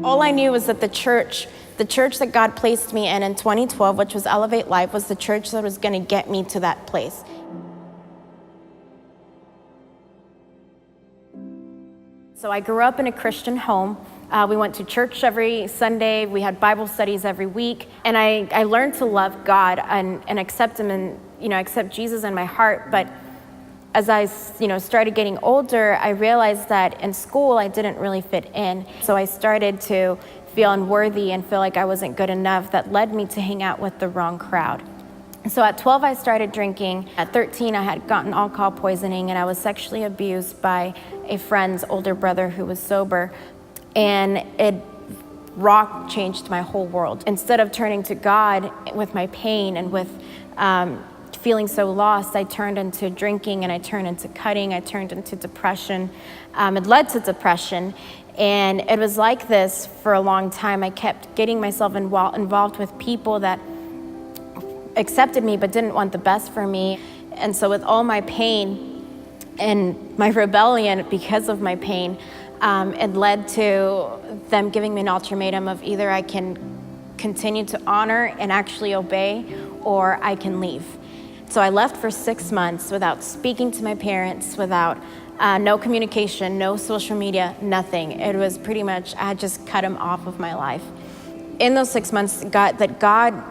All I knew was that the church that God placed me in 2012, which was Elevate Life, was the church that was going to get me to that place. So I grew up in a Christian home. We went to church every Sunday. We had Bible studies every week. And I learned to love God and accept Him and, accept Jesus in my heart. But as I, started getting older, I realized that in school I didn't really fit in. So I started to feel unworthy and feel like I wasn't good enough. That led me to hang out with the wrong crowd. So at 12, I started drinking. At 13, I had gotten alcohol poisoning, and I was sexually abused by a friend's older brother who was sober. And it changed my whole world. Instead of turning to God with my pain and with feeling so lost, I turned into drinking, and I turned into cutting, I turned into depression. It led to depression. And it was like this for a long time. I kept getting myself involved with people that accepted me but didn't want the best for me. And so with all my pain and my rebellion because of my pain, it led to them giving me an ultimatum of either I can continue to honor and actually obey, or I can leave. So I left for 6 months without speaking to my parents, without no communication, no social media, nothing. It was pretty much, I had just cut them off of my life. In those 6 months, God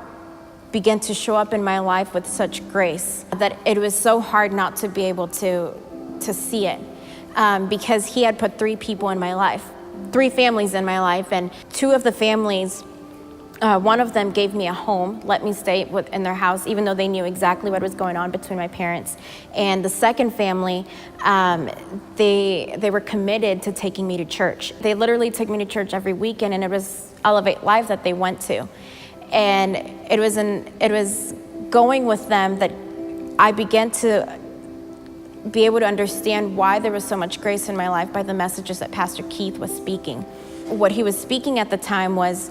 began to show up in my life with such grace that it was so hard not to be able to see it, because He had put 3 people in my life, 3 families in my life, and 2 of the families, one of them gave me a home, let me stay in their house, even though they knew exactly what was going on between my parents. And the second family, they were committed to taking me to church. They literally took me to church every weekend, and it was Elevate Life that they went to. And it was going with them that I began to be able to understand why there was so much grace in my life by the messages that Pastor Keith was speaking. What he was speaking at the time was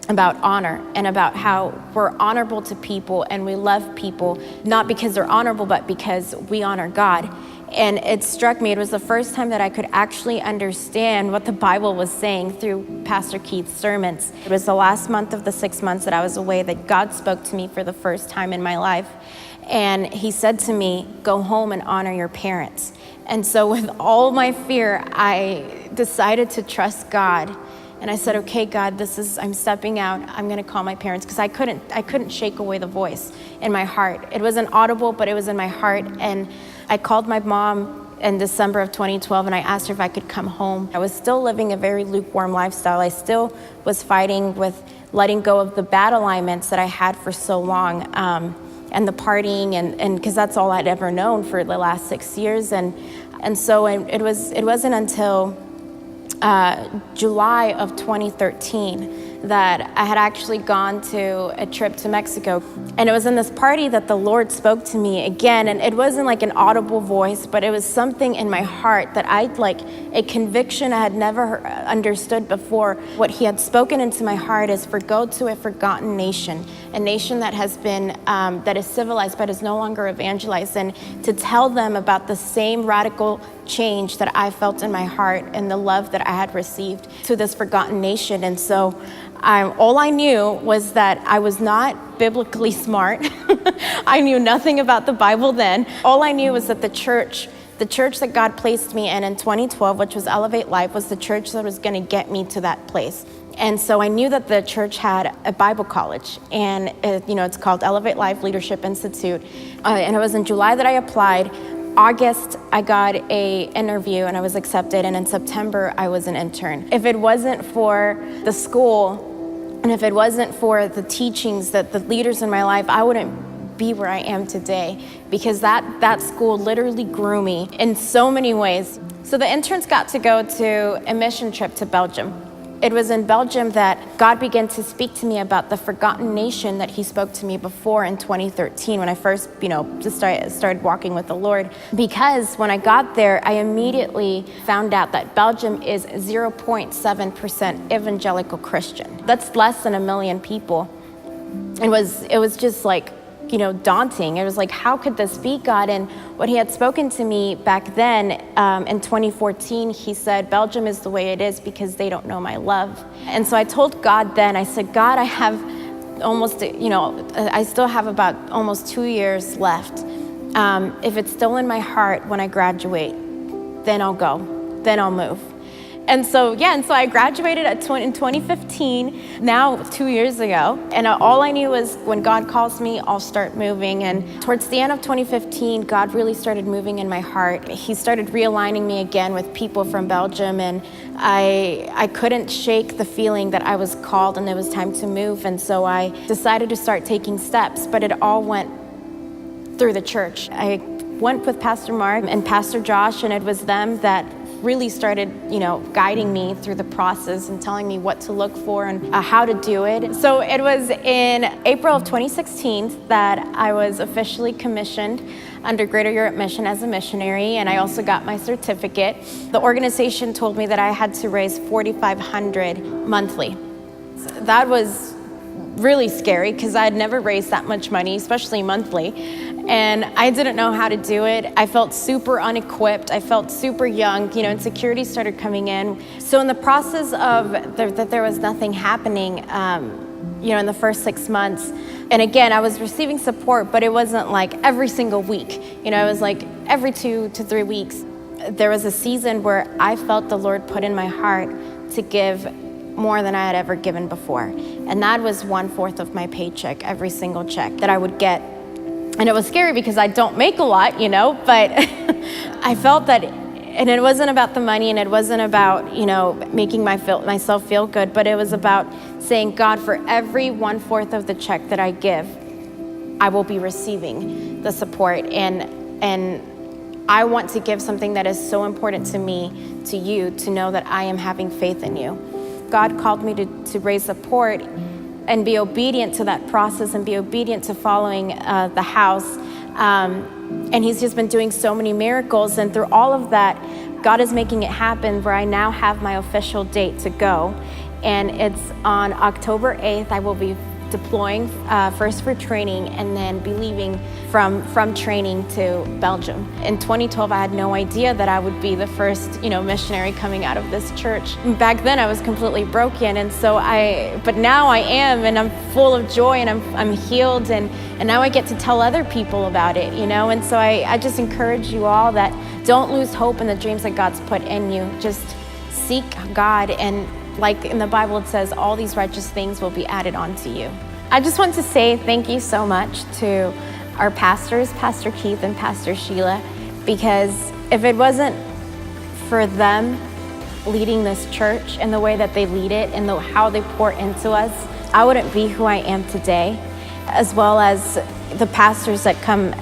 about honor and about how we're honorable to people and we love people, not because they're honorable, but because we honor God. And it struck me, it was the first time that I could actually understand what the Bible was saying through Pastor Keith's sermons. It was the last month of the 6 months that I was away that God spoke to me for the first time in my life. And He said to me, go home and honor your parents. And so with all my fear, I decided to trust God. And I said, okay, God, I'm stepping out. I'm going to call my parents, because I couldn't shake away the voice in my heart. It wasn't audible, but it was in my heart. And I called my mom in December of 2012, and I asked her if I could come home. I was still living a very lukewarm lifestyle. I still was fighting with letting go of the bad alignments that I had for so long, and the partying, and because that's all I'd ever known for the last 6 years. And so it wasn't until July of 2013 that I had actually gone to a trip to Mexico. And it was in this party that the Lord spoke to me again. And it wasn't like an audible voice, but it was something in my heart that a conviction I had never understood before. What He had spoken into my heart is go to a forgotten nation, a nation that has been, that is civilized, but is no longer evangelized, and to tell them about the same radical change that I felt in my heart and the love that I had received to this forgotten nation. And so all I knew was that I was not biblically smart. I knew nothing about the Bible then. All I knew was that the church that God placed me in 2012, which was Elevate Life, was the church that was going to get me to that place. And so I knew that the church had a Bible college, and it's called Elevate Life Leadership Institute. And it was in July that I applied. August, I got an interview and I was accepted, and in September, I was an intern. If it wasn't for the school, and if it wasn't for the teachings that the leaders in my life, I wouldn't be where I am today, because that school literally grew me in so many ways. So the interns got to go to a mission trip to Belgium. It was in Belgium that God began to speak to me about the forgotten nation that He spoke to me before in 2013 when I first, just started walking with the Lord. Because when I got there, I immediately found out that Belgium is 0.7% evangelical Christian. That's less than 1 million people. It was just like daunting. It was like, how could this be, God? And what he had spoken to me back then in 2014, he said, Belgium is the way it is because they don't know my love. And so I told God then, I said, God, I have almost, I still have about almost 2 years left. If it's still in my heart when I graduate, then I'll go, then I'll move. And so I graduated in 2015, now 2 years ago. And all I knew was when God calls me, I'll start moving. And towards the end of 2015, God really started moving in my heart. He started realigning me again with people from Belgium. And I couldn't shake the feeling that I was called and it was time to move. And so I decided to start taking steps, but it all went through the church. I went with Pastor Mark and Pastor Josh, and it was them that really started, guiding me through the process and telling me what to look for and how to do it. So it was in April of 2016 that I was officially commissioned under Greater Europe Mission as a missionary, and I also got my certificate. The organization told me that I had to raise $4,500 monthly. So that was really scary because I had never raised that much money, especially monthly. And I didn't know how to do it. I felt super unequipped. I felt super young, insecurities started coming in. So in the process of that there was nothing happening, in the first 6 months. And again, I was receiving support, but it wasn't like every single week. It was like every 2 to 3 weeks. There was a season where I felt the Lord put in my heart to give more than I had ever given before. And that was 1/4 of my paycheck, every single check that I would get. And it was scary because I don't make a lot, but I felt that, and it wasn't about the money and it wasn't about, making myself feel good, but it was about saying, God, for every 1/4 of the check that I give, I will be receiving the support. And I want to give something that is so important to me, to you, to know that I am having faith in you. God called me to raise support and be obedient to that process and be obedient to following the house. And he's just been doing so many miracles. And through all of that, God is making it happen where I now have my official date to go. And it's on October 8th. I will be deploying first for training and then be leaving from training to Belgium. In 2012, I had no idea that I would be the first, missionary coming out of this church. Back then, I was completely broken, and but now I am, and I'm full of joy, and I'm healed, and now I get to tell other people about it, And so I just encourage you all that don't lose hope in the dreams that God's put in you. Just seek God, and like in the Bible, it says, all these righteous things will be added onto you. I just want to say thank you so much to our pastors, Pastor Keith and Pastor Sheila, because if it wasn't for them leading this church and the way that they lead it and how they pour into us, I wouldn't be who I am today, as well as the pastors that come,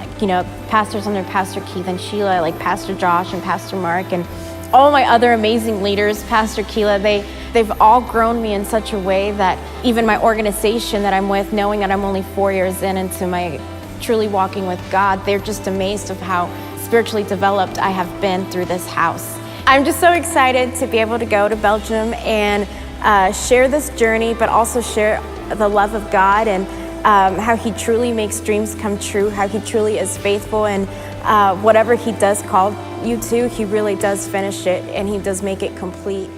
pastors under Pastor Keith and Sheila, like Pastor Josh and Pastor Mark, and all my other amazing leaders, Pastor Keila, they've all grown me in such a way that even my organization that I'm with, knowing that I'm only 4 years into my truly walking with God, they're just amazed of how spiritually developed I have been through this house. I'm just so excited to be able to go to Belgium and share this journey, but also share the love of God and how he truly makes dreams come true, how he truly is faithful, and whatever he does call you to, he really does finish it and he does make it complete.